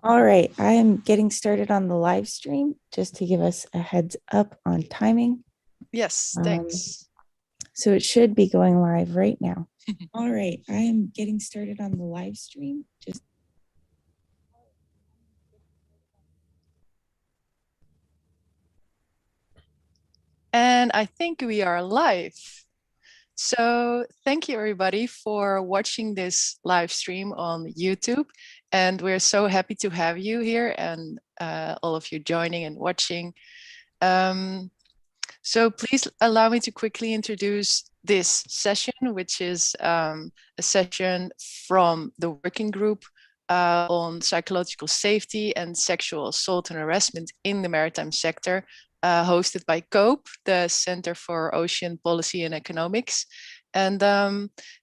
All right, I am getting started on the live stream just to give us a heads up on timing. Yes, Um, thanks. so it should be going live right now. All right, I am getting started on the live stream. And I think we are live. So thank you everybody for watching this live stream on YouTube. And we're so happy to have you here and all of you joining and watching. So please allow me to quickly introduce this session, which is a session from the working group on psychological safety and sexual assault and harassment in the maritime sector, hosted by COPE, the Center for Ocean Policy and Economics. And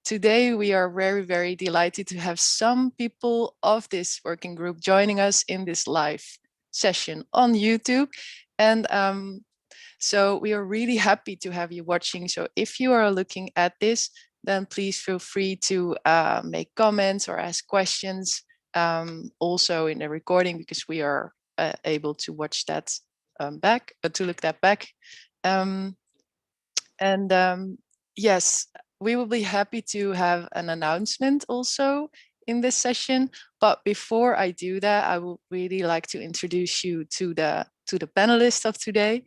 today we are very, very delighted to have some people of this working group joining us in this live session on YouTube. And so we are really happy to have you watching. So if you are looking at this, then please feel free to make comments or ask questions also in the recording, because we are able to watch that back, to look that back. Yes, we will be happy to have an announcement also in this session. But before I do that, I would really like to introduce you to the panelists of today.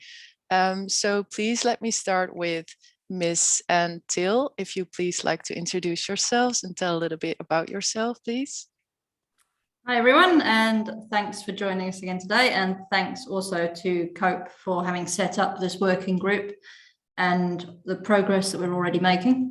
So please let me start with Miss Anne Till. If you please like to introduce yourselves and tell a little bit about yourself, please. Hi everyone, and thanks for joining us again today, and thanks also to COPE for having set up this working group and the progress that we're already making.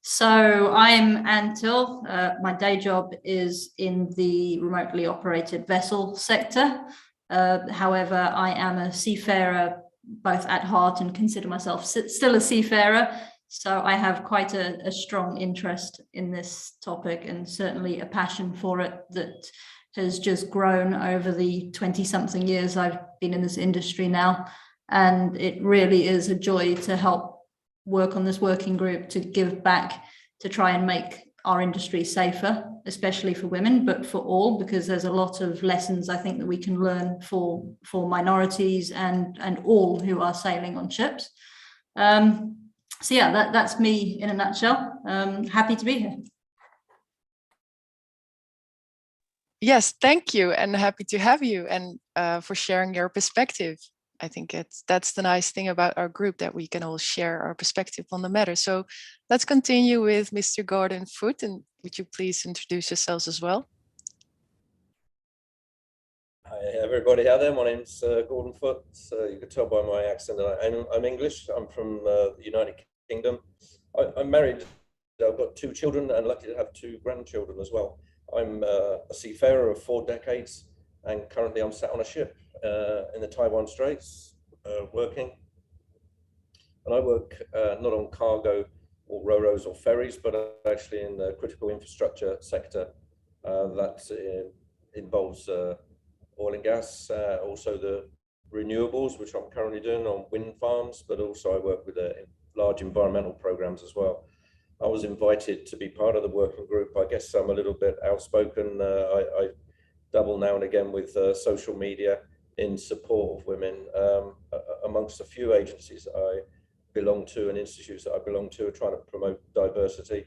So I'm Anne Till. My day job is in the remotely operated vessel sector. However, I am a seafarer both at heart and consider myself still a seafarer. So I have quite a strong interest in this topic, and certainly a passion for it that has just grown over the 20-something years I've been in this industry now. And it really is a joy to help work on this working group, to give back, to try and make our industry safer, especially for women, but for all, because there's a lot of lessons I think that we can learn for minorities and all who are sailing on ships. So yeah, that's me in a nutshell. Happy to be here. Yes, thank you, and happy to have you, and for sharing your perspective. I think that's the nice thing about our group, that we can all share our perspective on the matter. So let's continue with Mr. Gordon Foote, and would you please introduce yourselves as well? Hi everybody out there, my name's Gordon Foote. You can tell by my accent that I'm English. I'm from the United Kingdom. I'm married, I've got 2 children and lucky to have 2 grandchildren as well. I'm a seafarer of 4 decades, and currently I'm sat on a ship in the Taiwan Straits working. And I work not on cargo or ro-ros or ferries, but actually in the critical infrastructure sector that involves oil and gas, also the renewables, which I'm currently doing on wind farms, but also I work with large environmental programs as well. I was invited to be part of the working group. I guess I'm a little bit outspoken. I double now and again with social media in support of women amongst a few agencies that I belong to and institutes that I belong to, are trying to promote diversity.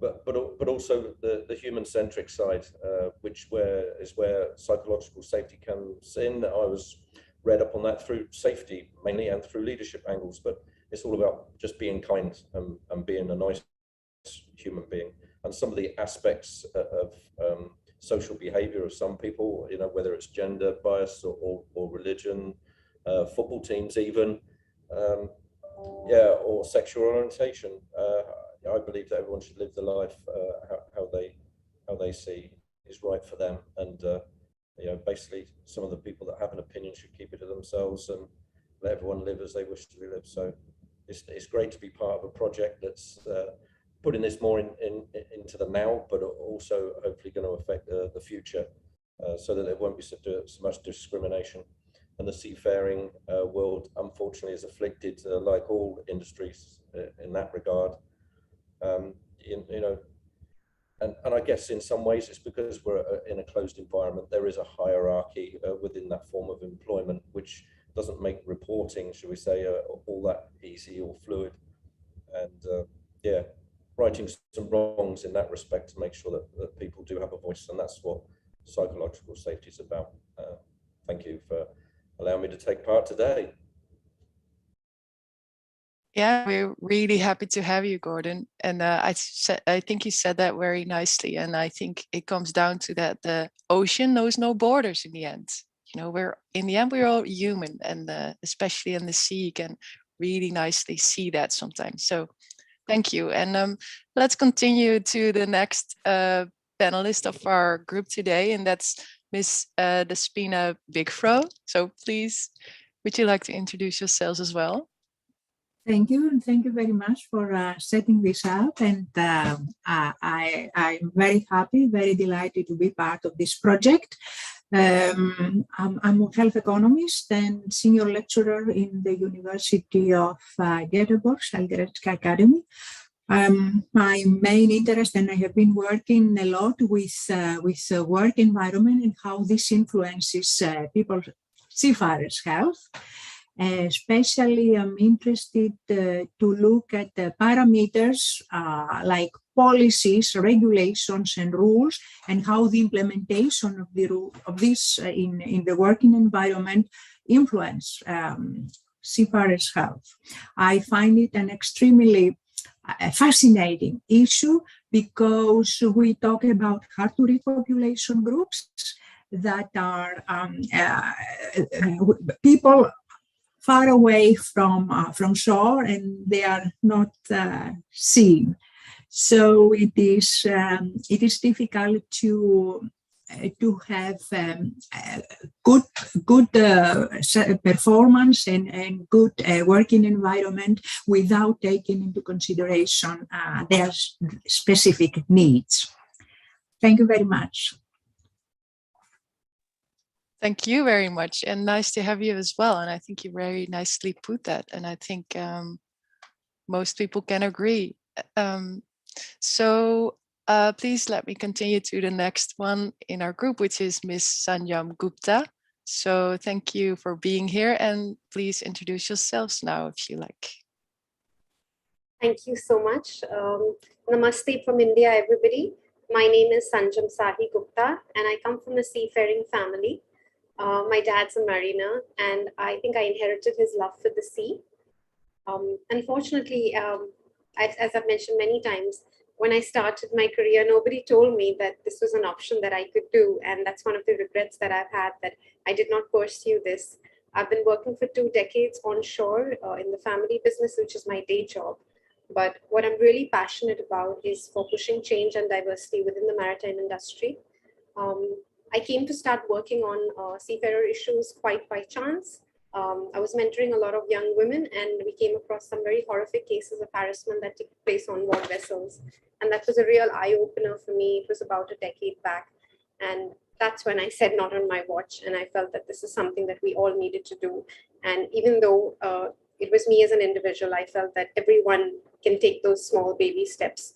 But also the human-centric side, which is where psychological safety comes in. I was read up on that through safety mainly and through leadership angles, but it's all about just being kind and being a nice human being. And some of the aspects of social behavior of some people, you know, whether it's gender bias or religion, football teams even, or sexual orientation. I believe that everyone should live the life how they see is right for them, and you know, basically some of the people that have an opinion should keep it to themselves and let everyone live as they wish to be lived. So it's great to be part of a project that's putting this more into the now, but also hopefully going to affect the future, so that there won't be so much discrimination. And the seafaring world, unfortunately, is afflicted, like all industries, in that regard. You know, And I guess in some ways it's because we're in a closed environment. There is a hierarchy within that form of employment, which doesn't make reporting, shall we say, all that easy or fluid. And yeah, righting some wrongs in that respect to make sure that people do have a voice, and that's what psychological safety is about. Thank you for allowing me to take part today. Yeah, we're really happy to have you, Gordon. And I think you said that very nicely. And I think it comes down to that the ocean knows no borders in the end. You know, we're all human, and especially in the sea, you can really nicely see that sometimes. So thank you. And let's continue to the next panelist of our group today, and that's Miss Despina Bigfro. So please, would you like to introduce yourselves as well? Thank you, and thank you very much for setting this up. And I'm very happy, very delighted to be part of this project. I'm a health economist and senior lecturer in the University of Göteborg, Academy. My main interest, and I have been working a lot with work environment and how this influences people's seafarers' health. Especially, I'm interested to look at the parameters like policies, regulations, and rules, and how the implementation of this in the working environment influence seafarers' health. I find it an extremely fascinating issue because we talk about hard-to-reach population groups that are people far away from shore, and they are not seen. So it is difficult to have good performance and good working environment without taking into consideration their specific needs. Thank you very much. Thank you very much, and nice to have you as well. And I think you very nicely put that, and I think most people can agree. So please let me continue to the next one in our group, which is Miss Sanyom Gupta. So thank you for being here, and please introduce yourselves now if you like. Thank you so much. Namaste from India, everybody. My name is Sanjam Sahi Gupta, and I come from a seafaring family. My dad's a mariner, and I think I inherited his love for the sea. Unfortunately, as I've mentioned many times, when I started my career, nobody told me that this was an option that I could do. And that's one of the regrets that I've had, that I did not pursue this. I've been working for 2 decades onshore in the family business, which is my day job. But what I'm really passionate about is for pushing change and diversity within the maritime industry. I came to start working on seafarer issues quite by chance. I was mentoring a lot of young women, and we came across some very horrific cases of harassment that took place on board vessels. And that was a real eye-opener for me. It was about a decade back. And that's when I said, not on my watch. And I felt that this is something that we all needed to do. And even though it was me as an individual, I felt that everyone can take those small baby steps.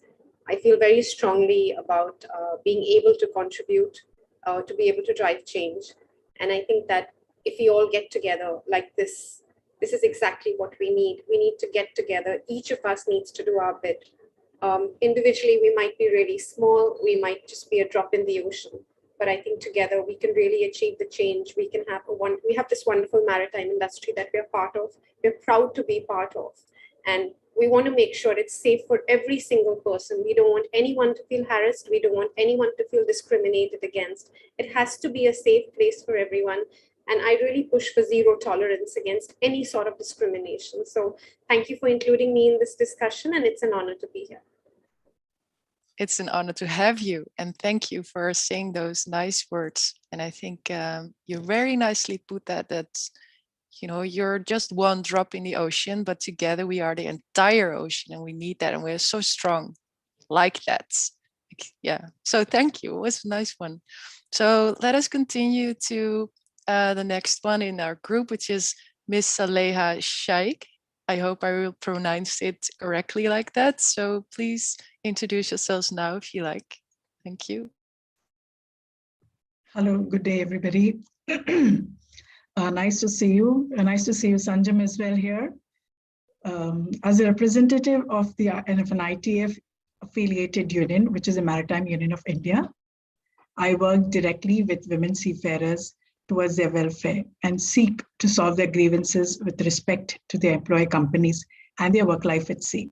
I feel very strongly about being able to contribute, to be able to drive change. And I think that if we all get together like this, this is exactly what we need. We need to get together. Each of us needs to do our bit. Individually, we might be really small. We might just be a drop in the ocean. But I think together we can really achieve the change. We can have we have this wonderful maritime industry that we're part of. We're proud to be part of. And we want to make sure it's safe for every single person. We don't want anyone to feel harassed. We don't want anyone to feel discriminated against. It has to be a safe place for everyone. And I really push for zero tolerance against any sort of discrimination. So thank you for including me in this discussion, and it's an honor to be here. It's an honor to have you, and thank you for saying those nice words. And I think you very nicely put that, you know, you're just one drop in the ocean, but together we are the entire ocean, and we need that, and we're so strong like that. Yeah, so thank you. It was a nice one. So let us continue to the next one in our group, which is Miss Saleha Shaikh. I hope I will pronounce it correctly like that. So please introduce yourselves now if you like. Thank you. Hello, good day, everybody. Nice to see you. Nice to see you, Sanyom, as well here. As a representative of an ITF affiliated union, which is a Maritime Union of India, I work directly with women seafarers towards their welfare and seek to solve their grievances with respect to their employer companies and their work life at sea.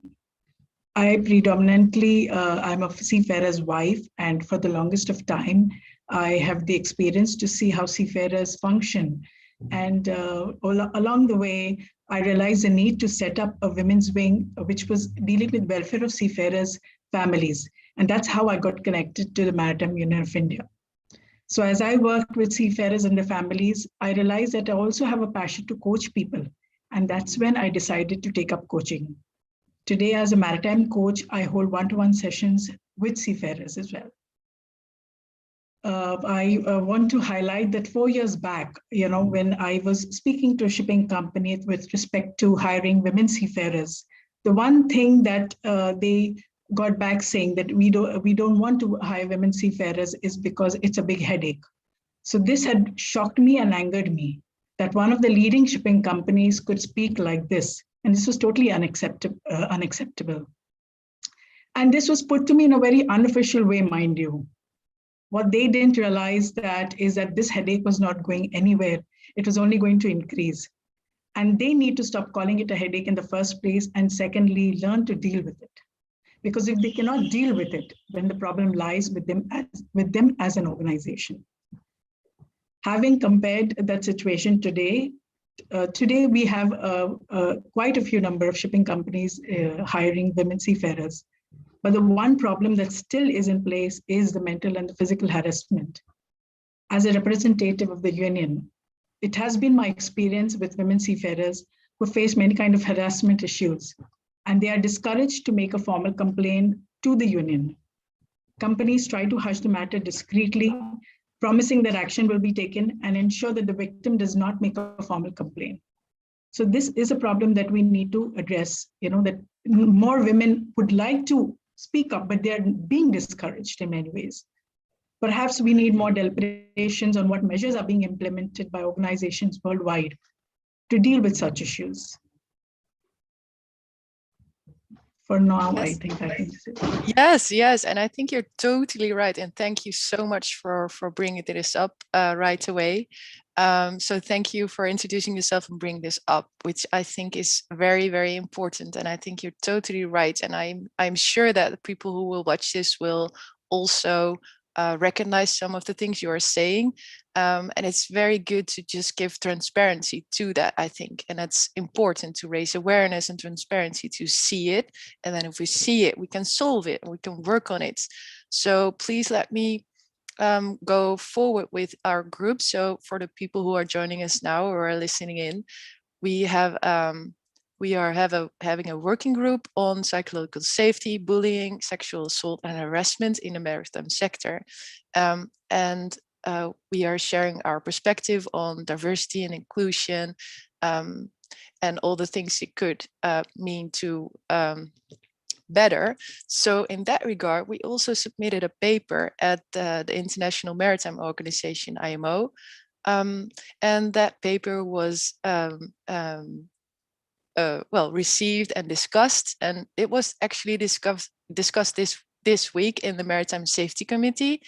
I predominantly, I'm a seafarer's wife, and for the longest of time, I have the experience to see how seafarers function. And along the way, I realized the need to set up a women's wing, which was dealing with welfare of seafarers' families. And that's how I got connected to the Maritime Union of India. So as I worked with seafarers and their families, I realized that I also have a passion to coach people. And that's when I decided to take up coaching. Today, as a maritime coach, I hold one-to-one sessions with seafarers as well. I want to highlight that 4 years back, when I was speaking to a shipping company with respect to hiring women seafarers, the one thing that they got back saying that we don't want to hire women seafarers is because it's a big headache. So this had shocked me and angered me that one of the leading shipping companies could speak like this. And this was totally unacceptable. And this was put to me in a very unofficial way, mind you. What they didn't realize is that this headache was not going anywhere. It was only going to increase. And they need to stop calling it a headache in the first place. And secondly, learn to deal with it. Because if they cannot deal with it, then the problem lies with them as an organization. Having compared that situation today, we have quite a few number of shipping companies hiring women seafarers. But the one problem that still is in place is the mental and the physical harassment. As a representative of the union, it has been my experience with women seafarers who face many kinds of harassment issues, and they are discouraged to make a formal complaint to the union. Companies try to hush the matter discreetly, promising that action will be taken and ensure that the victim does not make a formal complaint. So this is a problem that we need to address, that more women would like to speak up, but they're being discouraged in many ways. Perhaps we need more deliberations on what measures are being implemented by organizations worldwide to deal with such issues. For now, yes. I think I can say. Yes, and I think you're totally right. And thank you so much for bringing this up right away. So thank you for introducing yourself and bringing this up, which I think is very, very important. And I think you're totally right. And I'm sure that the people who will watch this will also recognize some of the things you are saying. And it's very good to just give transparency to that, I think. And that's important to raise awareness and transparency to see it. And then if we see it, we can solve it and we can work on it. So please let me go forward with our group. So for the people who are joining us now or are listening in, we have having a working group on psychological safety, bullying, sexual assault and harassment in the maritime sector. And we are sharing our perspective on diversity and inclusion and all the things it could mean to better. So in that regard, we also submitted a paper at the International Maritime Organization, IMO, and that paper was received and discussed, and it was actually discussed this week in the Maritime Safety Committee,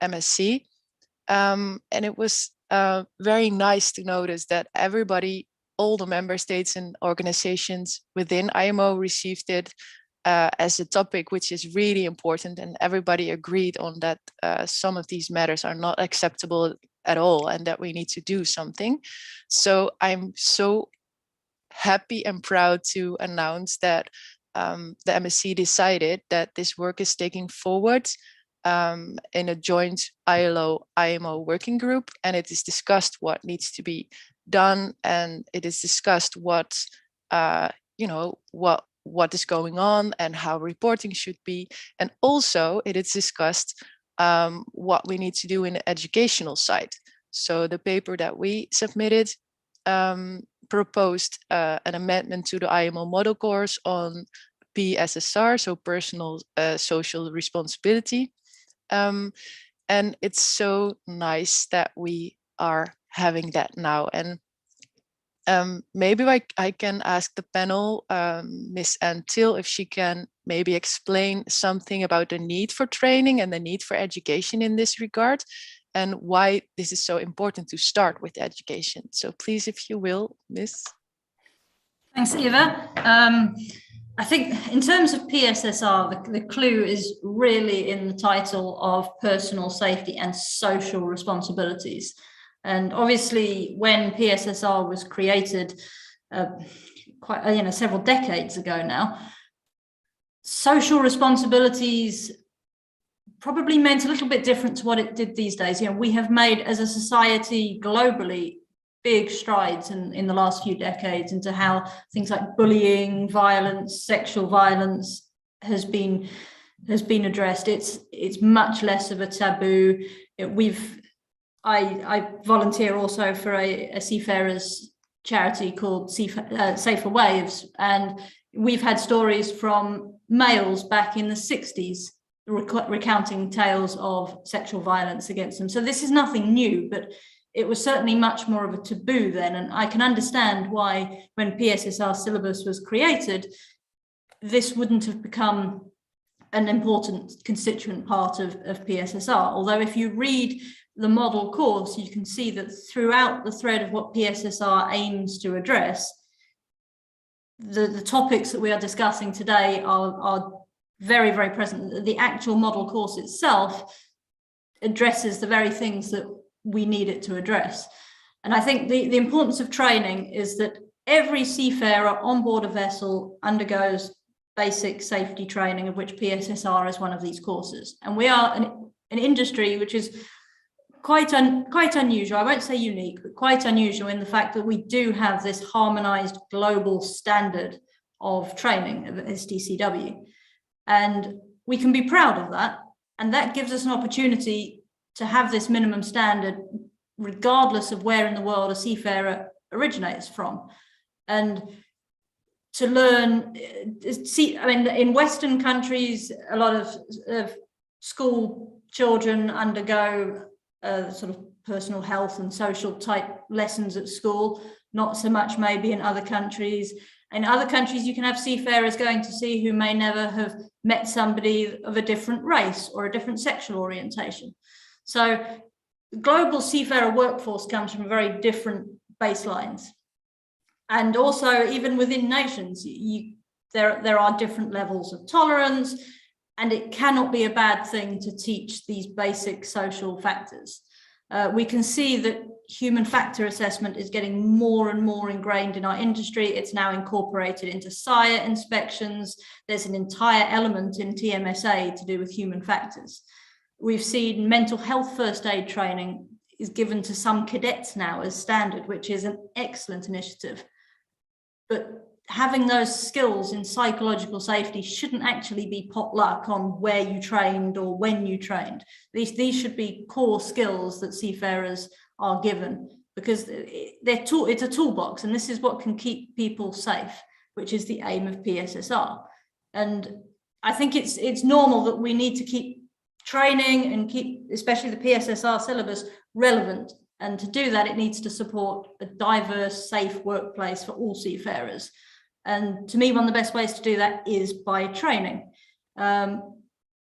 MSC, and it was very nice to notice that everybody, all the member states and organizations within IMO received it as a topic which is really important, and everybody agreed on that some of these matters are not acceptable at all and that we need to do something. So I'm so happy and proud to announce that the MSC decided that this work is taking forward in a joint ILO-IMO working group, and it is discussed what needs to be done, and it is discussed what what is going on and how reporting should be, and also it is discussed what we need to do in the educational side. So the paper that we submitted proposed an amendment to the IMO model course on PSSR, so personal social responsibility, And it's so nice that we are having that now. And maybe I can ask the panel, Miss Antil, if she can maybe explain something about the need for training and the need for education in this regard, and why this is so important to start with education. So please, if you will, Miss. Thanks, Eva. I think in terms of PSSR, the clue is really in the title of personal safety and social responsibilities. And obviously, when PSSR was created, several decades ago now, social responsibilities probably meant a little bit different to what it did these days. We have made, as a society globally, big strides in the last few decades into how things like bullying, violence, sexual violence has been addressed. It's much less of a taboo. I volunteer also for a seafarers charity called Safer Waves, and we've had stories from males back in the 60s recounting tales of sexual violence against them. So this is nothing new, but it was certainly much more of a taboo then. And I can understand why, when PSSR syllabus was created, this wouldn't have become an important constituent part of PSSR. Although if you read the model course, you can see that throughout the thread of what PSSR aims to address, the topics that we are discussing today are very, very present. The actual model course itself addresses the very things that we need it to address. And I think the importance of training is that every seafarer on board a vessel undergoes basic safety training, of which PSSR is one of these courses. And we are an industry which is quite unusual. I won't say unique, but quite unusual in the fact that we do have this harmonized global standard of training of STCW. And we can be proud of that. And that gives us an opportunity to have this minimum standard, regardless of where in the world a seafarer originates from. And to learn, in Western countries, a lot of school children undergo sort of personal health and social type lessons at school, not so much maybe in other countries. In other countries, you can have seafarers going to sea who may never have met somebody of a different race or a different sexual orientation. So the global seafarer workforce comes from very different baselines. And also, even within nations, there are different levels of tolerance, and it cannot be a bad thing to teach these basic social factors. We can see that human factor assessment is getting more and more ingrained in our industry. It's now incorporated into SIRE inspections. There's an entire element in TMSA to do with human factors. We've seen mental health first aid training is given to some cadets now as standard, which is an excellent initiative. But having those skills in psychological safety shouldn't actually be potluck on where you trained or when you trained. These should be core skills that seafarers are given, because it's a toolbox, and this is what can keep people safe, which is the aim of PSSR. And I think it's normal that we need to keep training and keep, especially the PSSR syllabus, relevant. And to do that, it needs to support a diverse, safe workplace for all seafarers. And to me, one of the best ways to do that is by training.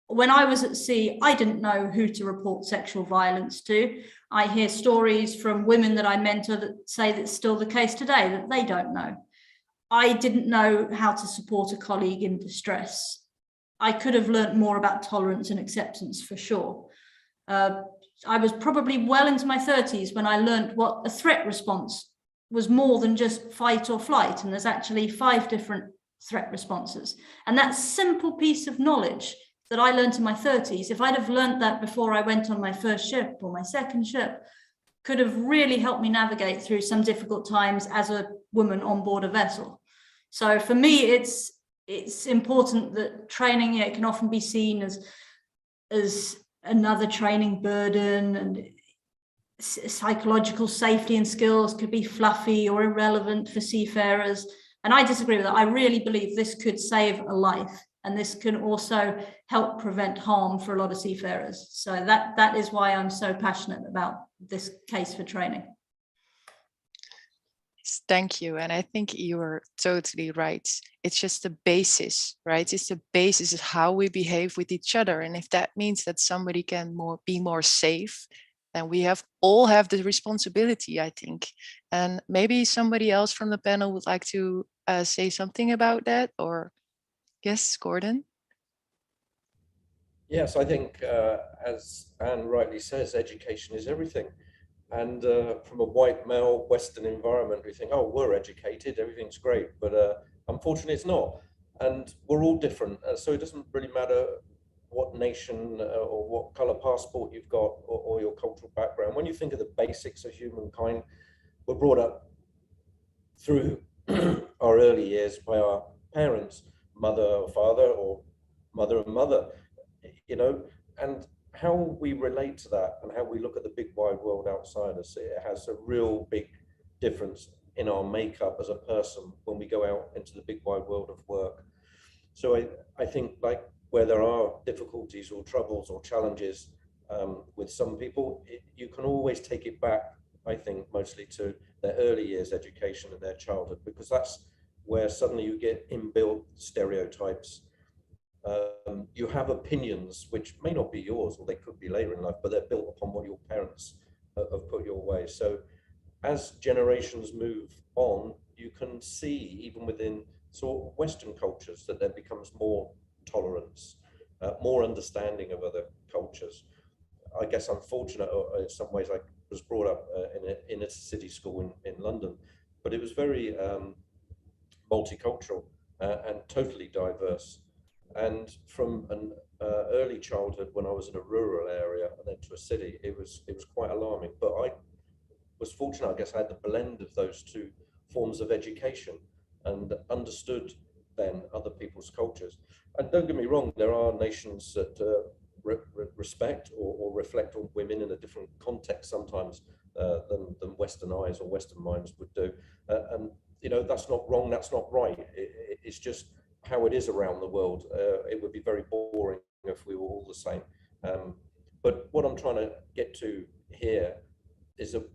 When I was at sea, I didn't know who to report sexual violence to. I hear stories from women that I mentor that say that's still the case today, that they don't know. I didn't know how to support a colleague in distress. I could have learned more about tolerance and acceptance for sure. I was probably well into my 30s when I learned what a threat response was more than just fight or flight. And there's actually 5 different threat responses. And that simple piece of knowledge that I learned in my 30s, if I'd have learned that before I went on my first ship or my second ship, could have really helped me navigate through some difficult times as a woman on board a vessel. So for me, it's important that training, it can often be seen as another training burden, and psychological safety and skills could be fluffy or irrelevant for seafarers. And I disagree with that. I really believe this could save a life. And this can also help prevent harm for a lot of seafarers. So that is why I'm so passionate about this case for training. Thank you. And I think you are totally right. It's just the basis, right? It's the basis of how we behave with each other. And if that means that somebody can be more safe, then we all have the responsibility, I think. And maybe somebody else from the panel would like to say something about that, or yes, Gordon? Yes, I think as Anne rightly says, education is everything. And from a white male Western environment, we think, oh, we're educated, everything's great. But unfortunately, it's not. And we're all different. So it doesn't really matter what nation or what color passport you've got or your cultural background. When you think of the basics of humankind, we're brought up through our early years by our parents, mother or father, or mother and mother, you know, and how we relate to that and how we look at the big wide world outside us, it has a real big difference in our makeup as a person when we go out into the big wide world of work. So I think, like, where there are difficulties or troubles or challenges with some people, you can always take it back, I think, mostly to their early years education and their childhood, because that's where suddenly you get inbuilt stereotypes. You have opinions which may not be yours, or they could be later in life, but they're built upon what your parents have put your way. So as generations move on, you can see, even within sort of Western cultures, that there becomes more tolerance, more understanding of other cultures. I guess I'm fortunate in some ways. I was brought up in a city school in London, but it was very multicultural and totally diverse. And from an early childhood, when I was in a rural area and then to a city, it was quite alarming. But I was fortunate, I guess I had the blend of those two forms of education and understood then other people's cultures. And don't get me wrong, there are nations that respect or reflect on women in a different context sometimes than Western eyes or Western minds would do. And, you know, that's not wrong, that's not right. It's just how it is around the world. It would be very boring if we were all the same. But what I'm trying to get to here is that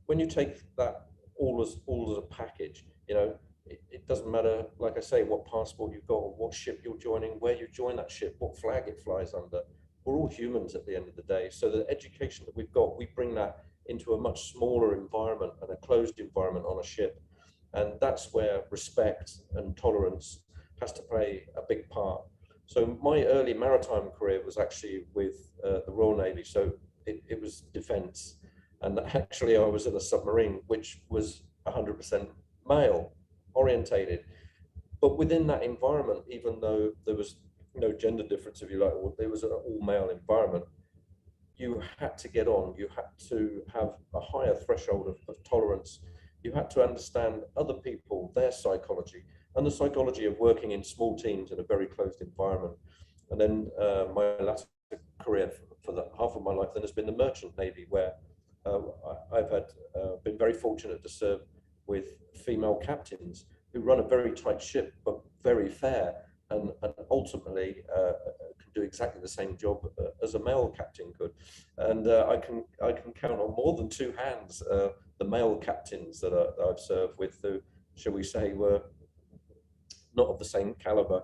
when you take that all as a package, you know, it doesn't matter, like I say, what passport you've got, or what ship you're joining, where you join that ship, what flag it flies under. We're all humans at the end of the day. So the education that we've got, we bring that into a much smaller environment and a closed environment on a ship. And that's where respect and tolerance has to play a big part. So my early maritime career was actually with the Royal Navy. So it was defense. And actually I was in a submarine, which was 100% male orientated. But within that environment, even though there was no gender difference, if you like, or there was an all male environment, you had to get on, you had to have a higher threshold of tolerance. You had to understand other people, their psychology, and the psychology of working in small teams in a very closed environment. And then my last career for the half of my life then has been the merchant navy, where I've been very fortunate to serve with female captains who run a very tight ship, but very fair, and ultimately can do exactly the same job as a male captain could. And I can count on more than two hands the male captains that I've served with, who, shall we say, were not of the same caliber,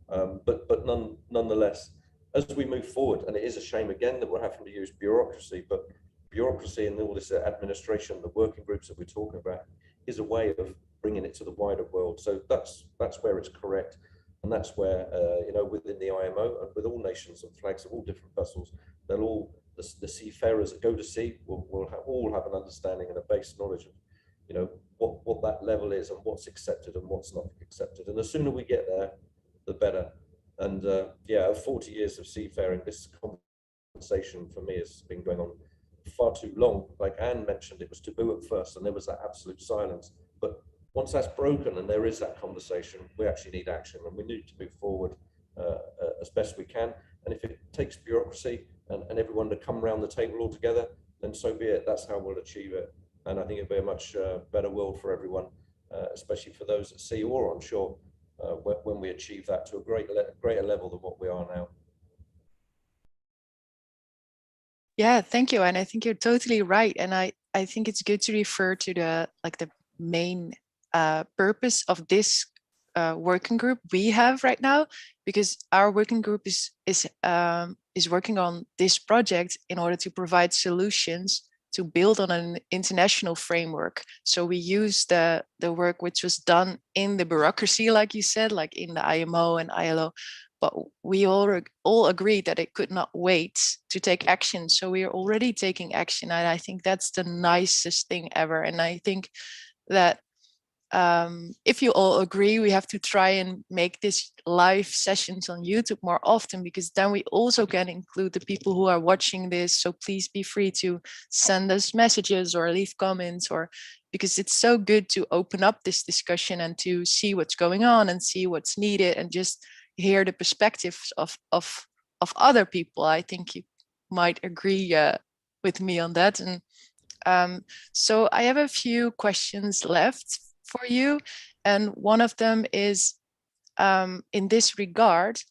but nonetheless, as we move forward, and it is a shame again that we're having to use bureaucracy, but bureaucracy and all this administration, the working groups that we're talking about, is a way of bringing it to the wider world. So that's where it's correct, and that's where you know, within the IMO and with all nations and flags of all different vessels, they'll all the seafarers that go to sea will all have an understanding and a base knowledge of, you know, what that level is and what's accepted and what's not accepted. And the sooner we get there, the better. And yeah, 40 years of seafaring, this conversation for me has been going on far too long. Like Anne mentioned, it was taboo at first and there was that absolute silence. But once that's broken and there is that conversation, we actually need action, and we need to move forward as best we can. And if it takes bureaucracy and everyone to come around the table all together, then so be it. That's how we'll achieve it. And I think it'll be a much better world for everyone, especially for those at sea or on shore. when we achieve that to a greater level than what we are now. Yeah, thank you. And I think you're totally right. And I think it's good to refer to the main purpose of this working group we have right now, because our working group is working on this project in order to provide solutions to build on an international framework. So we use the work which was done in the bureaucracy, like you said, like in the IMO and ILO, but we all agreed that it could not wait to take action. So we are already taking action. And I think that's the nicest thing ever. And I think that if you all agree, we have to try and make this live sessions on YouTube more often, because then we also can include the people who are watching this. So please be free to send us messages or leave comments, or because it's so good to open up this discussion and to see what's going on and see what's needed and just hear the perspectives of other people. I think you might agree with me on that. And so I have a few questions left for you, and one of them is in this regard,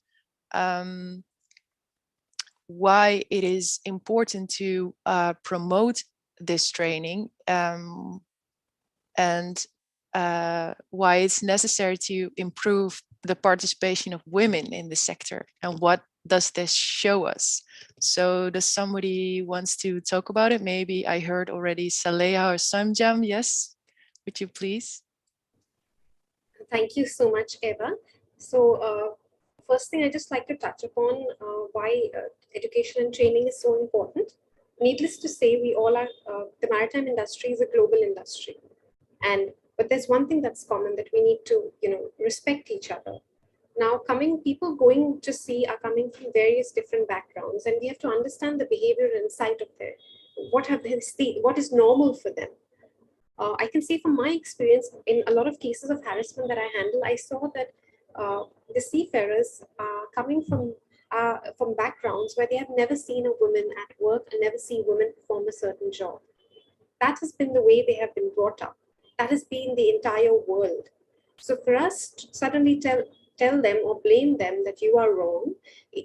why it is important to promote this training, and why it's necessary to improve the participation of women in the sector, and what does this show us? So does somebody wants to talk about it? Maybe I heard already Saleha or Sanyom. Yes, would you please? Thank you so much, Eva. So first thing I just like to touch upon why education and training is so important. Needless to say, we all are, the maritime industry is a global industry. But there's one thing that's common, that we need to, respect each other. Now, people going to sea are coming from various different backgrounds, and we have to understand the behavior inside of their, what is normal for them. I can say from my experience, in a lot of cases of harassment that I handle, I saw that the seafarers are coming from backgrounds where they have never seen a woman at work and never seen women perform a certain job. That has been the way they have been brought up. That has been the entire world. So for us to suddenly tell them or blame them that you are wrong,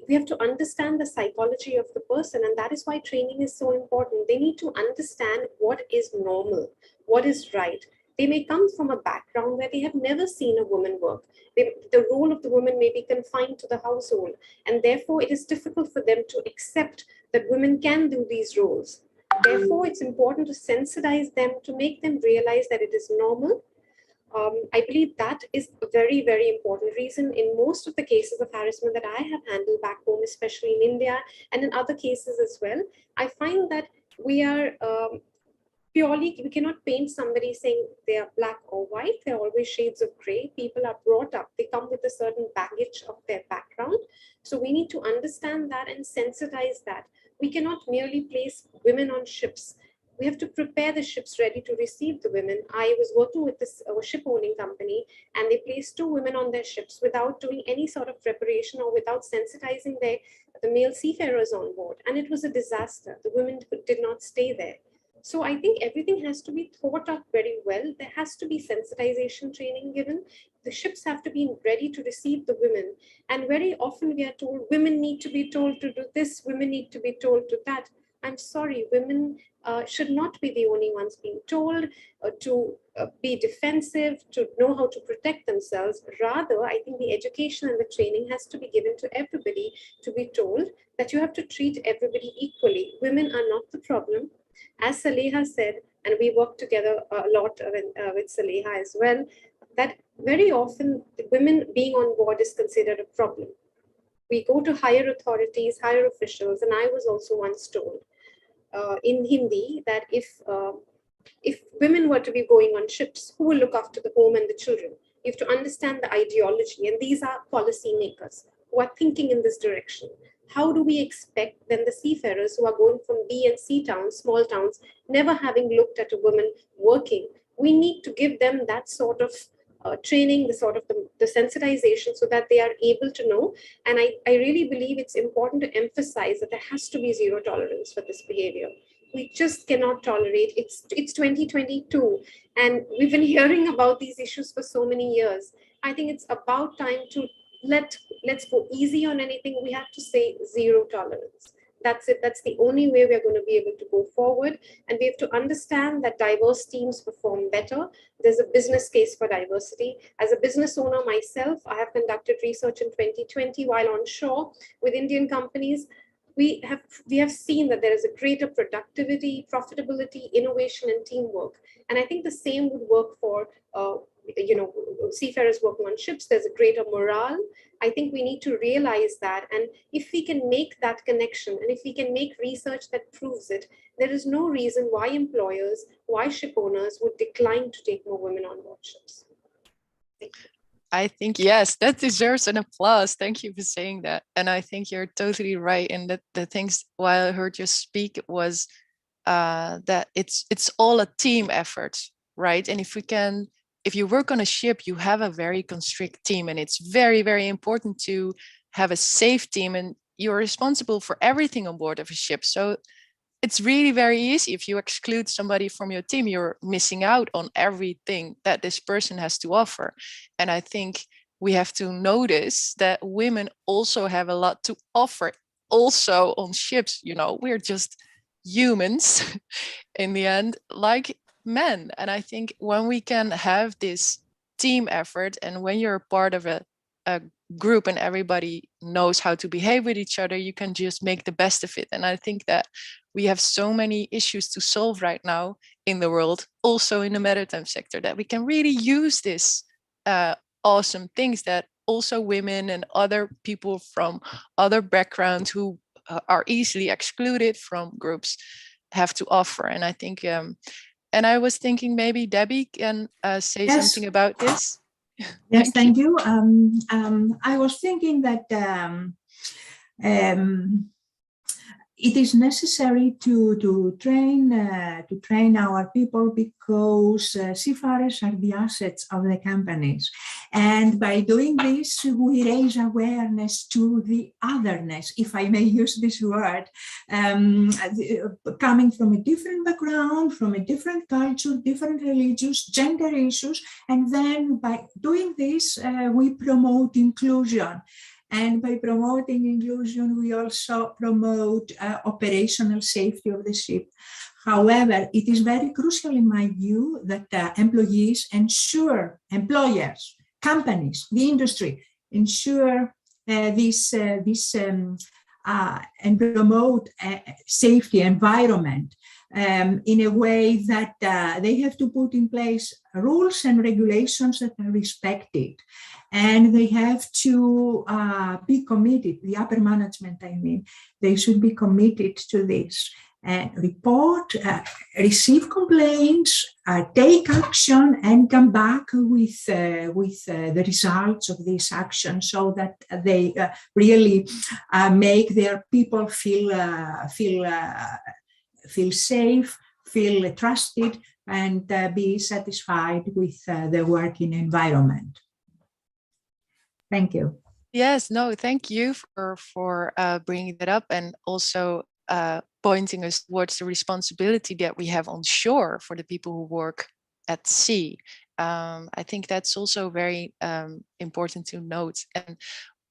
we have to understand the psychology of the person, and that is why training is so important. They need to understand what is normal, what is right. They may come from a background where they have never seen a woman work. The role of the woman may be confined to the household, and therefore it is difficult for them to accept that women can do these roles. Therefore, it's important to sensitize them, to make them realize that it is normal. I believe that is a very, very important reason in most of the cases of harassment that I have handled back home, especially in India and in other cases as well. I find that we are we cannot paint somebody saying they are black or white. They're always shades of gray. People are brought up, they come with a certain baggage of their background. So we need to understand that and sensitize that. We cannot merely place women on ships. We have to prepare the ships ready to receive the women. I was working with this ship owning company, and they placed 2 women on their ships without doing any sort of preparation or without sensitizing the male seafarers on board. And it was a disaster. The women did not stay there. So I think everything has to be thought of very well. There has to be sensitization training given. The ships have to be ready to receive the women. And very often we are told women need to be told to do this, women need to be told to that. I'm sorry, women should not be the only ones being told to be defensive, to know how to protect themselves. Rather, I think the education and the training has to be given to everybody, to be told that you have to treat everybody equally. Women are not the problem. As Saleha said, and we work together a lot with Saleha as well, that very often the women being on board is considered a problem. We go to higher authorities, higher officials, and I was also once told in Hindi that if women were to be going on ships, who will look after the home and the children? You have to understand the ideology, and these are policy makers who are thinking in this direction. How do we expect then the seafarers who are going from B and C towns, small towns, never having looked at a woman working? We need to give them that sort of training, the sort of the sensitization, so that they are able to know. And I really believe it's important to emphasize that there has to be zero tolerance for this behavior. We just cannot tolerate. It's 2022, and we've been hearing about these issues for so many years. I think it's about time to let's go easy on anything. We have to say zero tolerance. That's it. That's the only way we're going to be able to go forward. And we have to understand that diverse teams perform better. There's a business case for diversity. As a business owner myself, I have conducted research in 2020 while on shore with Indian companies. We have seen that there is a greater productivity, profitability, innovation, and teamwork. And I think the same would work for seafarers working on ships. There's a greater morale. I think we need to realize that. And if we can make that connection, and if we can make research that proves it, there is no reason why employers, why ship owners would decline to take more women on board ships. Thank you. I think, yes, that deserves an applause. Thank you for saying that. And I think you're totally right. And that the things while I heard you speak was that it's all a team effort, right? And if you work on a ship, you have a very constrict team, and it's very, very important to have a safe team, and you're responsible for everything on board of a ship. So it's really very easy. If you exclude somebody from your team, you're missing out on everything that this person has to offer. And I think we have to notice that women also have a lot to offer also on ships. We're just humans in the end, like men. And I think when we can have this team effort, and when you're part of a group and everybody knows how to behave with each other, you can just make the best of it. And I think that we have so many issues to solve right now in the world, also in the maritime sector, that we can really use this awesome things that also women and other people from other backgrounds who are easily excluded from groups have to offer. And I think, and I was thinking maybe Debbie can say something about this. Yes, thank you. I was thinking that it is necessary to train our people, because seafarers are the assets of the companies, and by doing this we raise awareness to the otherness, if I may use this word, coming from a different background, from a different culture, different religious, gender issues, and then by doing this we promote inclusion. And by promoting inclusion, we also promote operational safety of the ship. However, it is very crucial in my view that employers, companies, the industry, ensure this and promote safety environment in a way that they have to put in place rules and regulations that are respected. And they have to be committed, the upper management, I mean, they should be committed to this. Report, receive complaints, take action, and come back with the results of this action, so that they really make their people feel safe, feel trusted, and be satisfied with the working environment. Thank you. Yes, no, thank you for bringing that up, and also pointing us towards the responsibility that we have on shore for the people who work at sea. I think that's also very important to note. And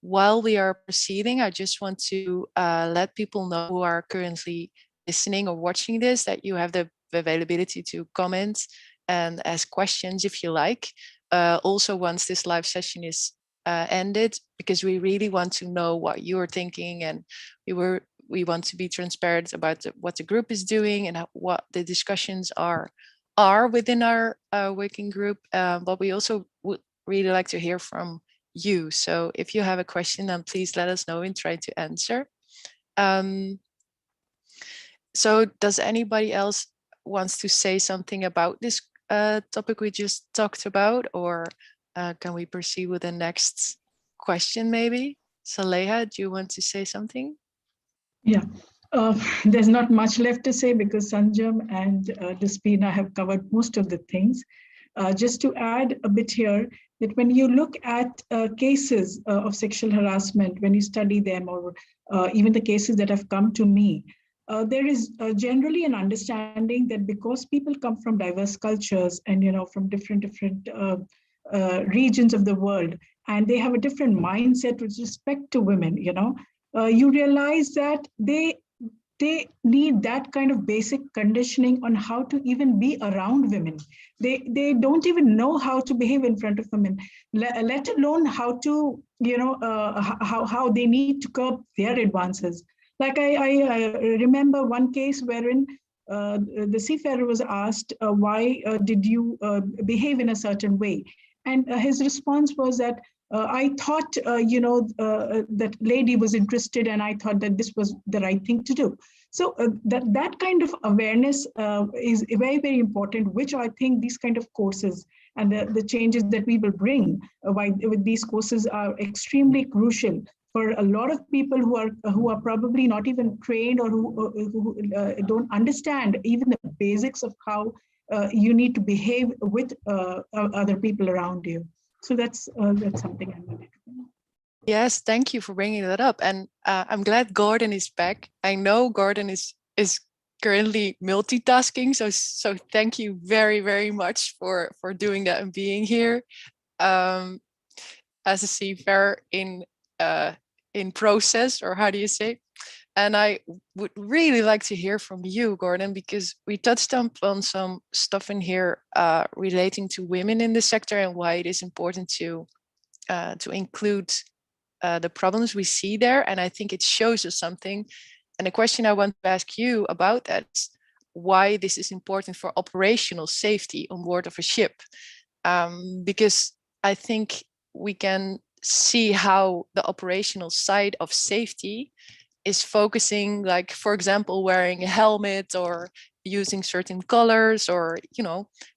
while we are proceeding, I just want to let people know who are currently listening or watching this, that you have the availability to comment and ask questions if you like. Also, once this live session is ended, because we really want to know what you're thinking, and we want to be transparent about what the group is doing and what the discussions are within our working group. But we also would really like to hear from you. So if you have a question, then please let us know and try to answer. So does anybody else wants to say something about this topic we just talked about, or can we proceed with the next question maybe? Saleha, do you want to say something? Yeah, there's not much left to say because Sanyom and Despina have covered most of the things. Just to add a bit here, that when you look at cases of sexual harassment, when you study them, or even the cases that have come to me, there is generally an understanding that because people come from diverse cultures and from different regions of the world, and they have a different mindset with respect to women, you realize that they need that kind of basic conditioning on how to even be around women. They don't even know how to behave in front of women, let alone how to, how they need to curb their advances. Like I remember one case wherein the seafarer was asked, why did you behave in a certain way? And his response was that, I thought, that lady was interested, and I thought that this was the right thing to do. So that kind of awareness is very, very important, which I think these kind of courses and the changes that we will bring with these courses are extremely crucial for a lot of people who are probably not even trained, or who don't understand even the basics of how you need to behave with other people around you. So that's something I wanted to know. Yes, thank you for bringing that up. And I'm glad Gordon is back. I know Gordon is currently multitasking. So thank you very, very much for doing that and being here. As a seafarer in process, or how do you say? And I would really like to hear from you, Gordon, because we touched on some stuff in here relating to women in the sector and why it is important to include the problems we see there. And I think it shows us something. And the question I want to ask you about that is why this is important for operational safety on board of a ship. Because I think we can see how the operational side of safety is focusing, like, for example, wearing a helmet or using certain colors, or,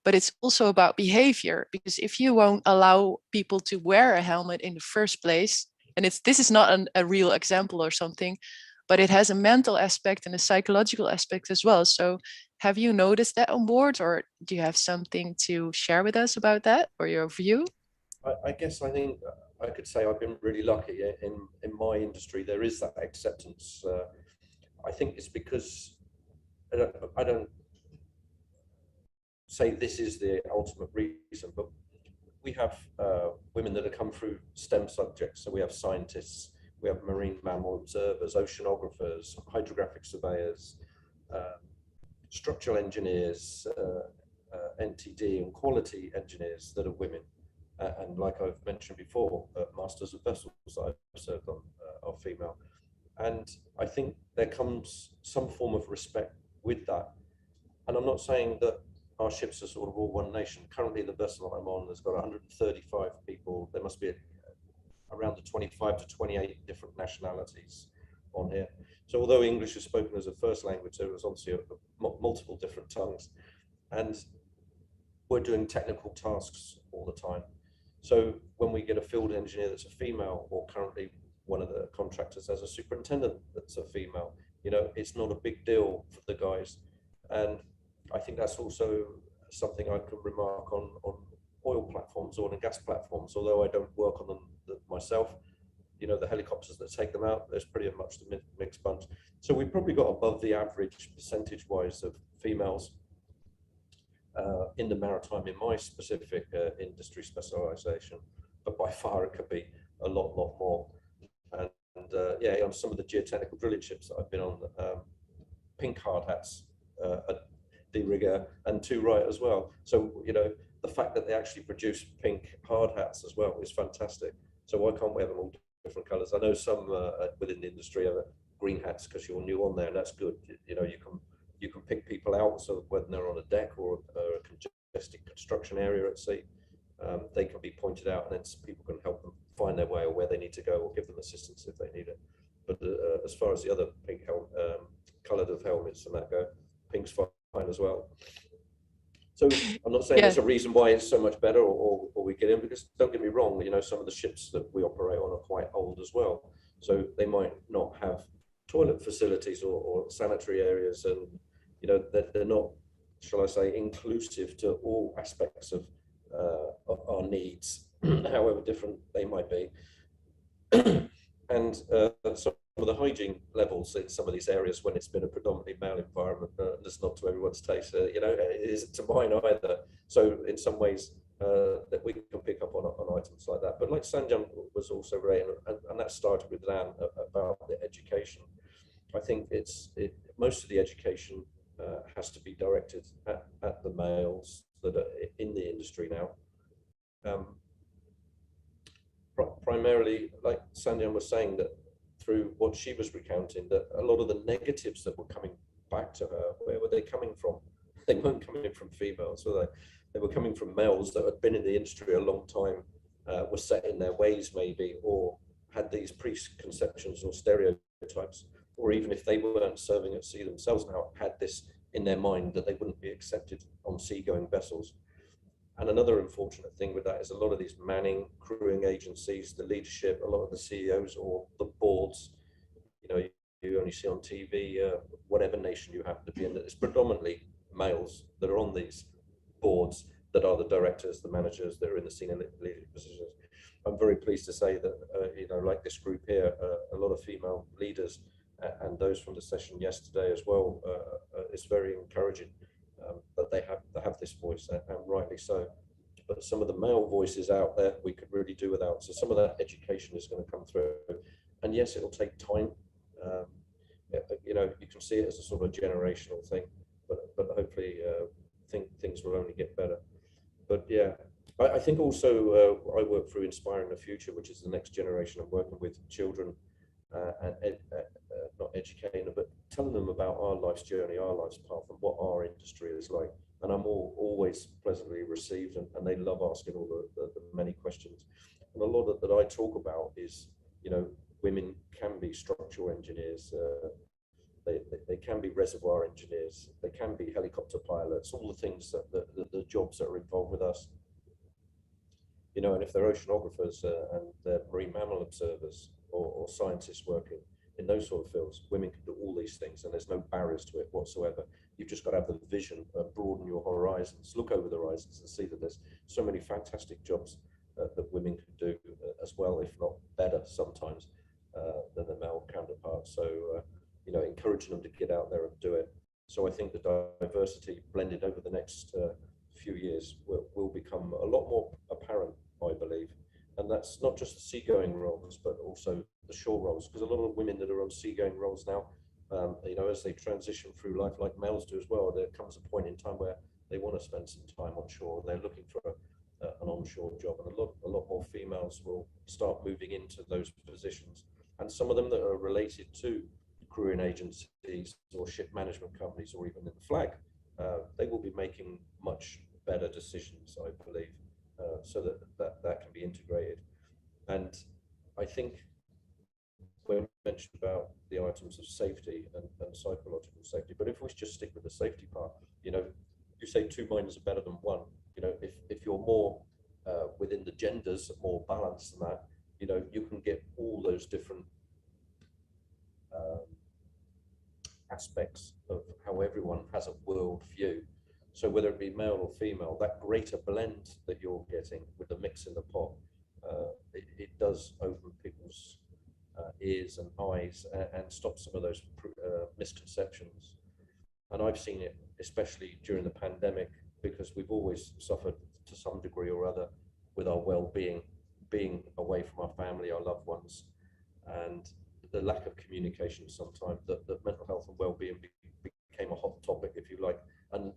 but it's also about behavior, because if you won't allow people to wear a helmet in the first place, and this is not a real example or something, but it has a mental aspect and a psychological aspect as well. So have you noticed that on board, or do you have something to share with us about that, or your view? I guess I think I could say I've been really lucky in my industry. There is that acceptance. I think it's because I don't say this is the ultimate reason, but we have women that have come through STEM subjects. So we have scientists, we have marine mammal observers, oceanographers, hydrographic surveyors, structural engineers, NTD and quality engineers that are women. And like I've mentioned before, masters of vessels that I've served on are female. And I think there comes some form of respect with that. And I'm not saying that our ships are sort of all one nation. Currently, the vessel I'm on has got 135 people. There must be around the 25 to 28 different nationalities on here. So although English is spoken as a first language, there was obviously multiple different tongues. And we're doing technical tasks all the time. So when we get a field engineer that's a female, or currently one of the contractors has a superintendent that's a female, it's not a big deal for the guys. And I think that's also something I can remark on oil platforms, oil and gas platforms, although I don't work on them myself. The helicopters that take them out, there's pretty much the mixed bunch. So we've probably got above the average percentage-wise of females in the maritime, in my specific industry specialization, but by far it could be a lot more. And yeah, on some of the geotechnical drilling ships that I've been on, pink hard hats, the rigger, and two right as well. So the fact that they actually produce pink hard hats as well is fantastic. So why can't we have them all different colors? I know some within the industry have green hats because you're new on there, and that's good. You can pick people out, so whether they're on a deck or a congested construction area at sea, they can be pointed out, and then people can help them find their way or where they need to go, or give them assistance if they need it. But as far as the other pink coloured of helmets and that go, pink's fine as well. So I'm not saying there's a reason why it's so much better or we get in, because don't get me wrong, some of the ships that we operate on are quite old as well. So they might not have toilet facilities or sanitary areas, and they're not, shall I say, inclusive to all aspects of our needs, however different they might be. And some of the hygiene levels in some of these areas, when it's been a predominantly male environment, that's not to everyone's taste. It isn't to mine either. So in some ways, that we can pick up on items like that. But like Sanyom was also raising, and that started with Dan about the education. I think most of the education has to be directed at the males that are in the industry now. Primarily, like Sanyom was saying, that through what she was recounting, that a lot of the negatives that were coming back to her, where were they coming from? They weren't coming from females, were they? They were coming from males that had been in the industry a long time, were set in their ways maybe, or had these preconceptions or stereotypes, or even if they weren't serving at sea themselves now, had this in their mind that they wouldn't be accepted on seagoing vessels. And another unfortunate thing with that is a lot of these manning, crewing agencies, the leadership, a lot of the CEOs or the boards, you know, you only see on TV, whatever nation you happen to be in, it's predominantly males that are on these boards, that are the directors, the managers, that are in the senior leadership positions. I'm very pleased to say that, you know, like this group here, a lot of female leaders and those from the session yesterday as well, it's very encouraging that they have this voice, and rightly so. But some of the male voices out there we could really do without. So some of that education is going to come through, and yes, it'll take time. You know, you can see it as a sort of generational thing, but hopefully things will only get better. But yeah, I think also I work through Inspiring the Future, which is the next generation. I'm working with children and not educating them, but telling them about our life's journey, our life's path, and what our industry is like. And I'm always pleasantly received, and they love asking all the many questions. And a lot that I talk about is, you know, women can be structural engineers, they can be reservoir engineers, they can be helicopter pilots, all the things that the jobs that are involved with us. You know, and if they're oceanographers and they're marine mammal observers or scientists working in those sort of fields, women can do all these things, and there's no barriers to it whatsoever. You've just got to have the vision, broaden your horizons, look over the horizons and see that there's so many fantastic jobs that women can do as well, if not better sometimes than their male counterparts. So, you know, encouraging them to get out there and do it. So I think the diversity blended over the next few years will become a lot more apparent, I believe. And that's not just the seagoing roles, but also the shore roles, because a lot of women that are on seagoing roles now, you know, as they transition through life, like males do as well, there comes a point in time where they want to spend some time on shore. They're looking for an onshore job, and a lot more females will start moving into those positions. And some of them that are related to crewing agencies or ship management companies, or even in the flag, they will be making much better decisions, I believe, so that can be integrated. And I think when we mentioned about the items of safety and psychological safety, but if we just stick with the safety part, you know, you say two minds are better than one. You know, if you're more within the genders, more balanced than that, you know, you can get all those different aspects of how everyone has a world view. So whether it be male or female, that greater blend that you're getting with the mix in the pot, it does open people's ears and eyes and stop some of those misconceptions. And I've seen it especially during the pandemic, because we've always suffered to some degree or other with our well-being, being away from our family, our loved ones, and the lack of communication sometimes, that mental health and well-being became a hot topic, if you like. And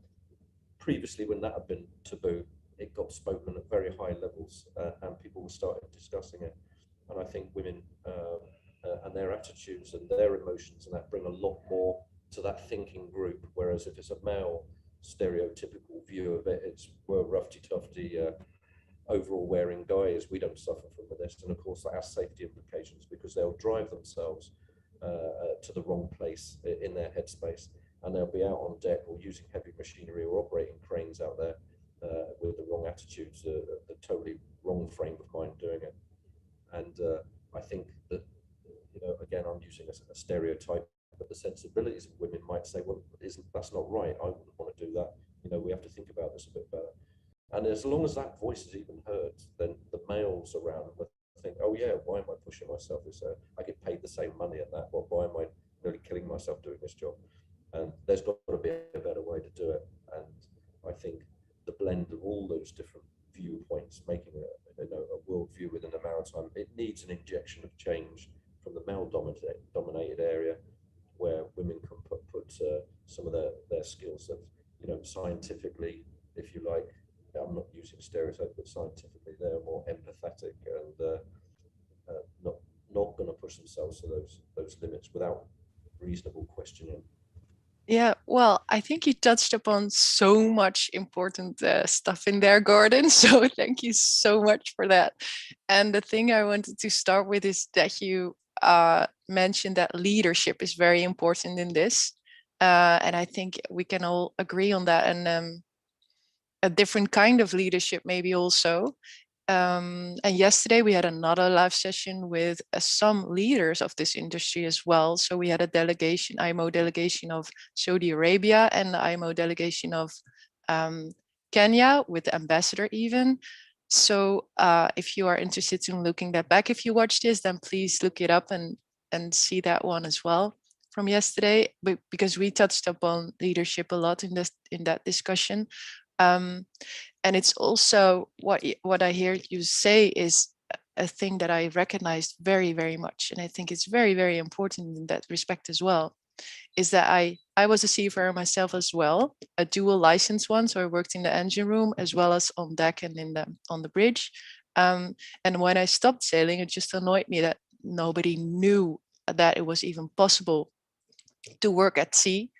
previously, when that had been taboo, it got spoken at very high levels, and people started discussing it. And I think women and their attitudes and their emotions and that bring a lot more to that thinking group. Whereas if it's a male stereotypical view of it, it's we're roughy-tufty, overall wearing guys, we don't suffer from this. And of course that has safety implications, because they'll drive themselves to the wrong place in their headspace, and they'll be out on deck or using heavy machinery or operating cranes out there with the wrong attitudes, the totally wrong frame of mind doing it. And I think that, you know, again, I'm using a stereotype, but the sensibilities of women might say, well, that's not right, I wouldn't want to do that. You know, we have to think about this a bit better. And as long as that voice is even heard, then the males around will think, oh yeah, why am I pushing myself this? I get paid the same money at that. Well, why am I nearly killing myself doing this job? And there's got to be a better way to do it. And I think the blend of all those different viewpoints, making a worldview within the maritime. It needs an injection of change from the male-dominated area, where women can put some of their skills of, scientifically, if you like. I'm not using stereotype, but scientifically, they're more empathetic and not going to push themselves to those limits without reasonable questioning. Yeah, well, I think you touched upon so much important stuff in there, Gordon. So thank you so much for that. And the thing I wanted to start with is that you mentioned that leadership is very important in this. And I think we can all agree on that. And a different kind of leadership maybe also. And yesterday we had another live session with some leaders of this industry as well. So we had a delegation, IMO delegation of Saudi Arabia and the IMO delegation of Kenya with the ambassador even. So if you are interested in looking that back, if you watch this, then please look it up and see that one as well from yesterday, because we touched upon leadership a lot in that discussion. And it's also what I hear you say is a thing that I recognized very, very much. And I think it's very, very important in that respect as well, is that I was a seafarer myself as well, a dual license one. So I worked in the engine room as well as on deck and on the bridge. And when I stopped sailing, it just annoyed me that nobody knew that it was even possible to work at sea.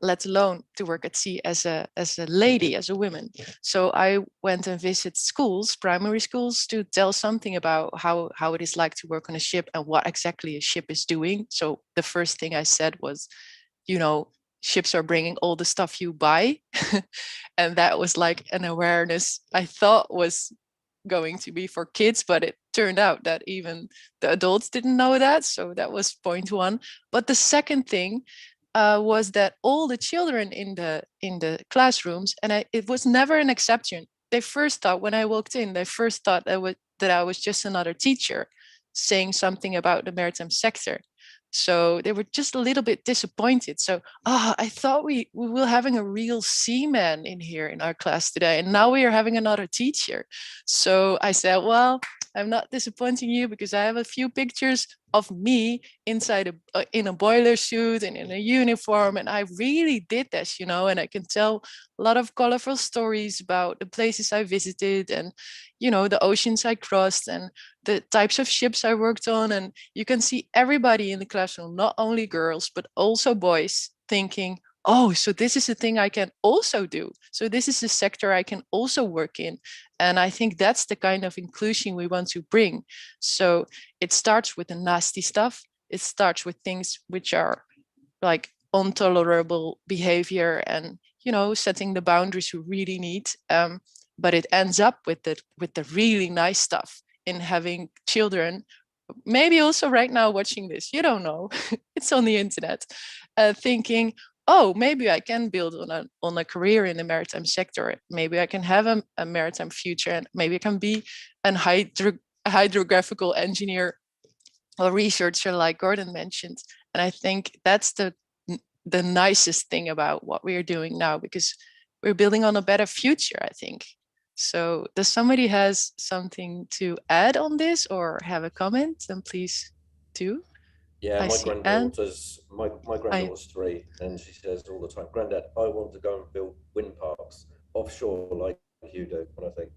Let alone to work at sea as a lady, as a woman. So I went and visited schools, primary schools, to tell something about how it is like to work on a ship and what exactly a ship is doing. So the first thing I said was, ships are bringing all the stuff you buy. And that was like an awareness I thought was going to be for kids, but it turned out that even the adults didn't know that. So that was point one. But the second thing was that all the children in the classrooms, and it was never an exception. They first thought, when I walked in, they first thought that I was just another teacher saying something about the maritime sector. So they were just a little bit disappointed. So, I thought we were having a real seaman in here in our class today, and now we are having another teacher. So I said, well, I'm not disappointing you because I have a few pictures of me inside in a boiler suit and in a uniform, and I really did this, and I can tell a lot of colorful stories about the places I visited and the oceans I crossed and the types of ships I worked on. And you can see everybody in the classroom, not only girls but also boys, thinking, oh, so this is a thing I can also do. So this is a sector I can also work in. And I think that's the kind of inclusion we want to bring. So it starts with the nasty stuff. It starts with things which are like intolerable behavior and, setting the boundaries we really need. But it ends up with the really nice stuff in having children, maybe also right now watching this, you don't know, it's on the internet, thinking, oh, maybe I can build on a career in the maritime sector. Maybe I can have a maritime future, and maybe I can be a hydrographical engineer or researcher like Gordon mentioned. And I think that's the nicest thing about what we are doing now, because we're building on a better future, I think. So does somebody has something to add on this or have a comment? Then please do. Yeah, my granddaughter's 3, and she says all the time, "Granddad, I want to go and build wind parks offshore like you do." And I think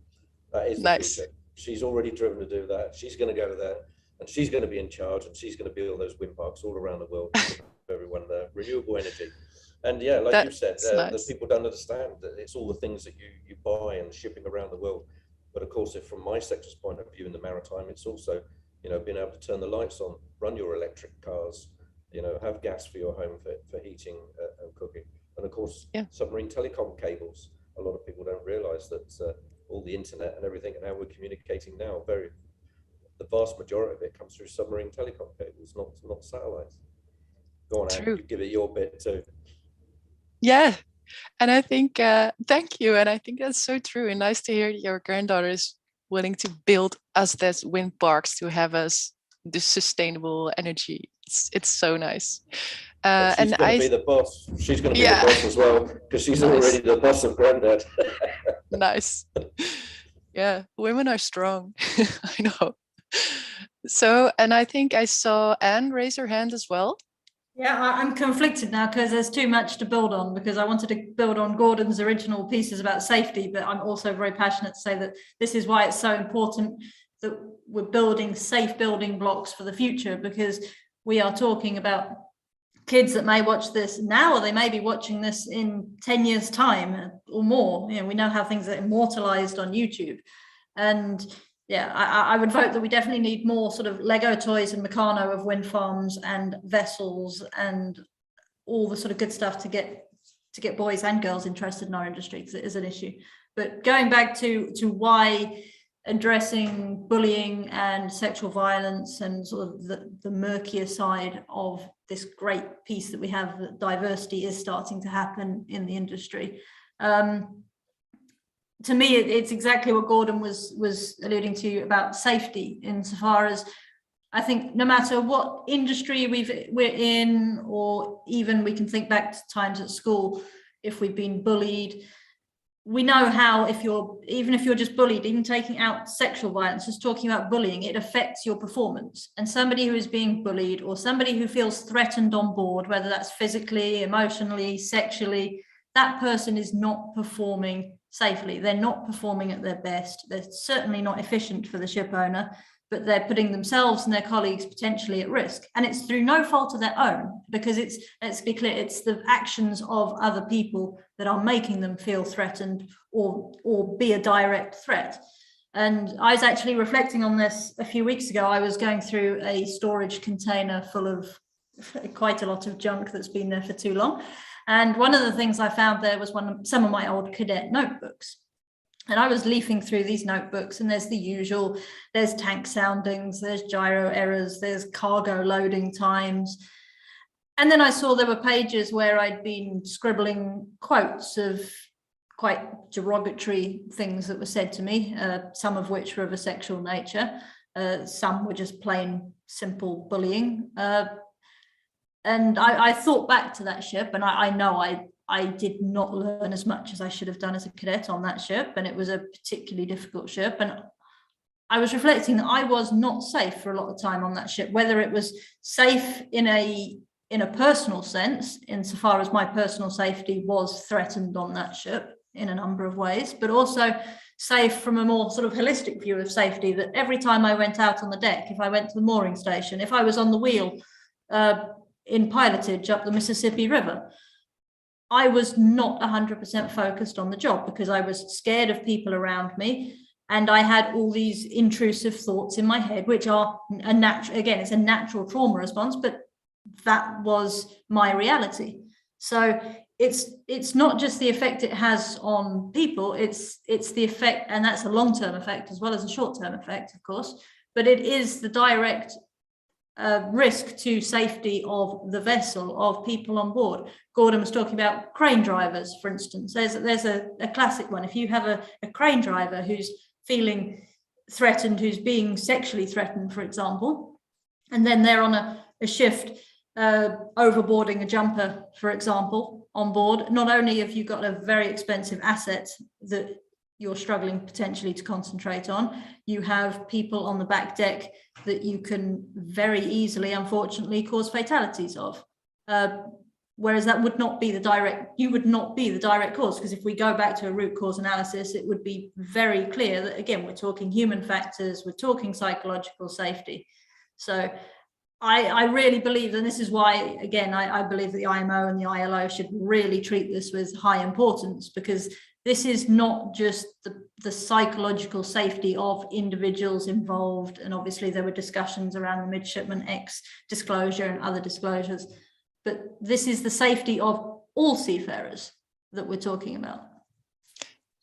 that is the future. She's already driven to do that. She's going to go there, and she's going to be in charge, and she's going to build those wind parks all around the world for everyone there. Renewable energy. And yeah, like you said, the people don't understand that it's all the things that you buy and shipping around the world. But of course, if from my sector's point of view in the maritime, it's also being able to turn the lights on, run your electric cars, have gas for your home for heating and cooking. And of course, submarine telecom cables. A lot of people don't realize that all the internet and everything and how we're communicating now, the vast majority of it comes through submarine telecom cables, not satellites. Go on, Anne, give it your bit too. Yeah. And I think, thank you. And I think that's so true. And nice to hear your granddaughter is willing to build us those wind parks to have us this sustainable energy. It's so nice. She's going to be the boss. She's going to be the boss as well, because she's already the boss of Granddad. Nice. Yeah, women are strong. I know. So, and I think I saw Anne raise her hand as well. Yeah, I'm conflicted now because there's too much to build on, because I wanted to build on Gordon's original pieces about safety, but I'm also very passionate to say that this is why it's so important that we're building safe building blocks for the future, because we are talking about kids that may watch this now, or they may be watching this in 10 years time or more. You know, we know how things are immortalized on YouTube. And yeah, I would vote that we definitely need more sort of Lego toys and Meccano of wind farms and vessels and all the sort of good stuff to get boys and girls interested in our industry, because it is an issue. But going back to why addressing bullying and sexual violence and sort of the murkier side of this great piece that we have, that diversity is starting to happen in the industry. To me, it's exactly what Gordon was alluding to about safety, insofar as I think no matter what industry we're in, or even we can think back to times at school, if we've been bullied, we know how, even if you're just bullied, even taking out sexual violence, just talking about bullying, it affects your performance. And somebody who is being bullied, or somebody who feels threatened on board, whether that's physically, emotionally, sexually, that person is not performing safely. They're not performing at their best. They're certainly not efficient for the ship owner, but they're putting themselves and their colleagues potentially at risk. And it's through no fault of their own, because let's be clear, it's the actions of other people that are making them feel threatened or be a direct threat. And I was actually reflecting on this a few weeks ago. I was going through a storage container full of quite a lot of junk that's been there for too long. And one of the things I found there was some of my old cadet notebooks. And I was leafing through these notebooks, and there's the usual, there's tank soundings, there's gyro errors, there's cargo loading times. And then I saw there were pages where I'd been scribbling quotes of quite derogatory things that were said to me, some of which were of a sexual nature. Some were just plain simple bullying. And I thought back to that ship, and I know I did not learn as much as I should have done as a cadet on that ship, and it was a particularly difficult ship. And I was reflecting that I was not safe for a lot of time on that ship, whether it was safe in a personal sense, insofar as my personal safety was threatened on that ship in a number of ways, but also safe from a more sort of holistic view of safety, that every time I went out on the deck, if I went to the mooring station, if I was on the wheel in pilotage up the Mississippi River, I was not 100% focused on the job, because I was scared of people around me, and I had all these intrusive thoughts in my head, which are a natural, again, it's a natural trauma response, but that was my reality. So it's not just the effect it has on people, it's the effect, and that's a long-term effect as well as a short-term effect, of course, but it is the direct risk to safety of the vessel, of people on board. Gordon was talking about crane drivers, for instance. There's a classic one. If you have a crane driver who's feeling threatened, who's being sexually threatened, for example, and then they're on a shift overboarding a jumper, for example, on board, not only have you got a very expensive asset that you're struggling potentially to concentrate on, you have people on the back deck that you can very easily, unfortunately, cause fatalities of. Whereas that would not be you would not be the direct cause, because if we go back to a root cause analysis, it would be very clear that, again, we're talking human factors, we're talking psychological safety. So I really believe, and this is why, again, I believe that the IMO and the ILO should really treat this with high importance, because this is not just the psychological safety of individuals involved. And obviously there were discussions around the Midshipman X disclosure and other disclosures, but this is the safety of all seafarers that we're talking about.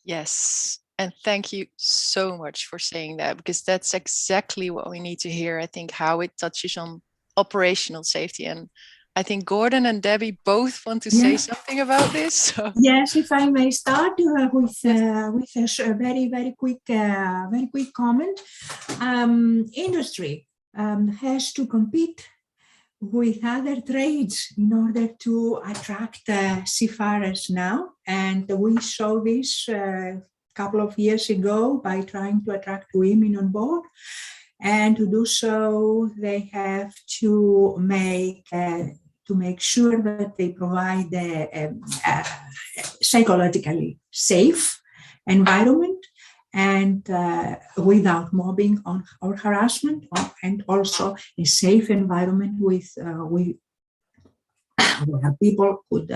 Yes. And thank you so much for saying that, because that's exactly what we need to hear. I think how it touches on operational safety. And I think Gordon and Debbie both want to say something about this. So. Yes, if I may start with a very quick comment. Industry has to compete with other trades in order to attract seafarers now, and we saw this couple of years ago by trying to attract women on board. And to do so, they have to make sure that they provide a psychologically safe environment and without mobbing or harassment, and also a safe environment where people could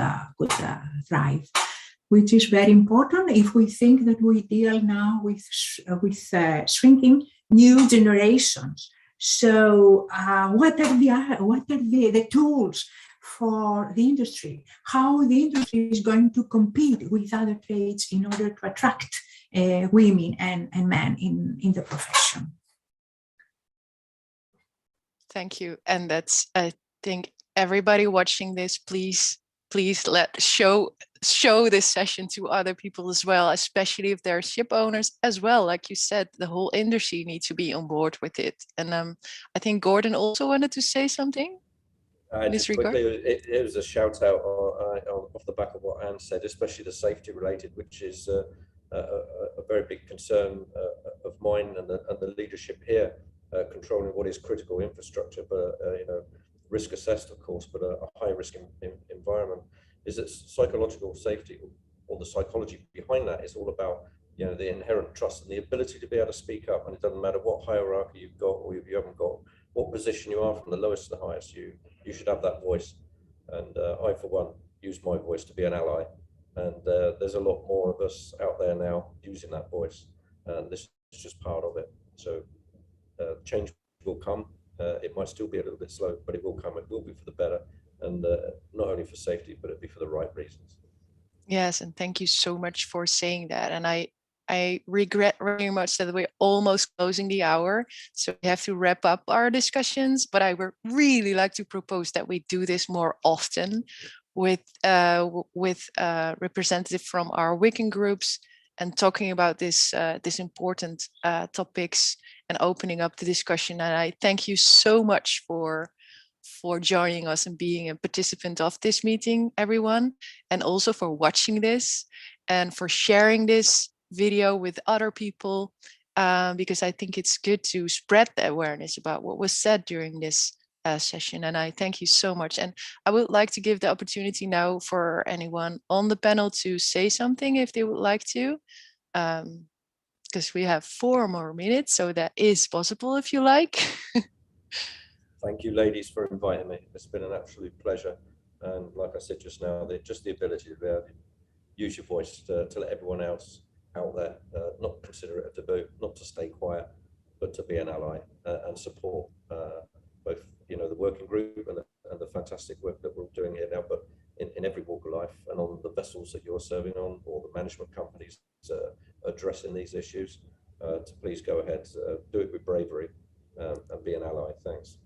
thrive, which is very important if we think that we deal now with shrinking new generations. So what are the tools for the industry? How the industry is going to compete with other trades in order to attract women and men in the profession? Thank you. And that's, I think, everybody watching this, please show this session to other people as well, especially if they're ship owners as well. Like you said, the whole industry needs to be on board with it. And I think Gordon also wanted to say something in this regard. Quickly, it was a shout out off the back of what Anne said, especially the safety related, which is a very big concern of mine and the leadership here, controlling what is critical infrastructure, but risk assessed, of course, but a high risk environment. Is that psychological safety, or the psychology behind that, is all about the inherent trust and the ability to be able to speak up. And it doesn't matter what hierarchy you've got or if you haven't got, what position you are from the lowest to the highest, you should have that voice. And I, for one, use my voice to be an ally. And there's a lot more of us out there now using that voice, and this is just part of it. So change will come. It might still be a little bit slow, but it will come. It will be for the better, and not only for safety, but it'll be for the right reasons. Yes, and thank you so much for saying that. And I regret very much that we're almost closing the hour, so we have to wrap up our discussions. But I would really like to propose that we do this more often with representative from our working groups, and talking about this important topics and opening up the discussion. And I thank you so much for joining us and being a participant of this meeting, everyone, and also for watching this and for sharing this video with other people, because I think it's good to spread the awareness about what was said during this session. And I thank you so much. And I would like to give the opportunity now for anyone on the panel to say something if they would like to, because we have 4 more minutes, so that is possible if you like. Thank you, ladies, for inviting me. It's been an absolute pleasure. And like I said just now, just the ability to be able to use your voice to let everyone else out there not consider it a taboo, not to stay quiet, but to be an ally and support both the working group and the fantastic work that we're doing here now, but in every walk of life, and on the vessels that you're serving on, or the management companies addressing these issues. To please go ahead, do it with bravery, and be an ally. Thanks.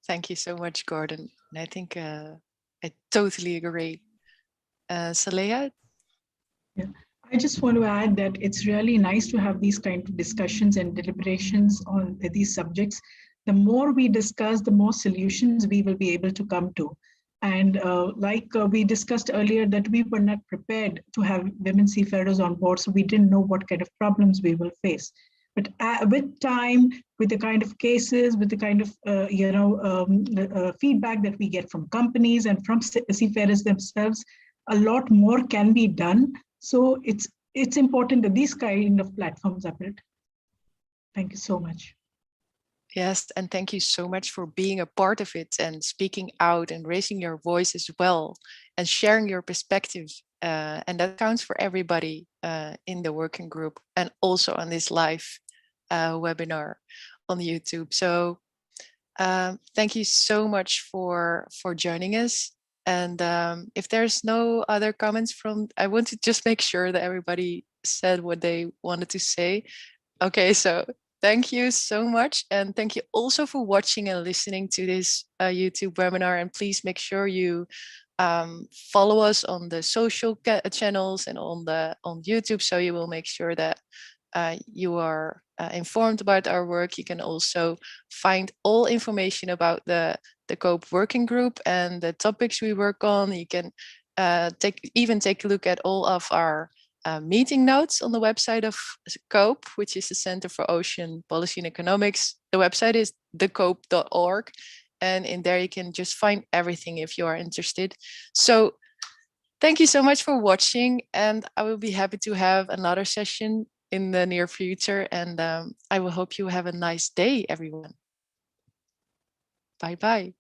Thank you so much, Gordon. And I think I totally agree. Saleha? Yeah. I just want to add that it's really nice to have these kind of discussions and deliberations on these subjects. The more we discuss, the more solutions we will be able to come to. And we discussed earlier, that we were not prepared to have women seafarers on board, so we didn't know what kind of problems we will face. But with time, with the kind of cases, with the kind of feedback that we get from companies and from seafarers themselves, a lot more can be done. So it's important that these kind of platforms are built. Thank you so much. Yes, and thank you so much for being a part of it and speaking out and raising your voice as well and sharing your perspective. And that counts for everybody in the working group and also on this live webinar on YouTube. So thank you so much for joining us. And if there's no other comments I want to just make sure that everybody said what they wanted to say. Okay, so thank you so much. And thank you also for watching and listening to this YouTube webinar. And please make sure you follow us on the social channels and on YouTube, so you will make sure that you are informed about our work. You can also find all information about the COPE working group and the topics we work on. You can take a look at all of our meeting notes on the website of COPE, which is the Center for Ocean Policy and Economics. The website is thecope.org, and in there you can just find everything if you are interested. So thank you so much for watching, and I will be happy to have another session in the near future, and I will hope you have a nice day, everyone. Bye bye.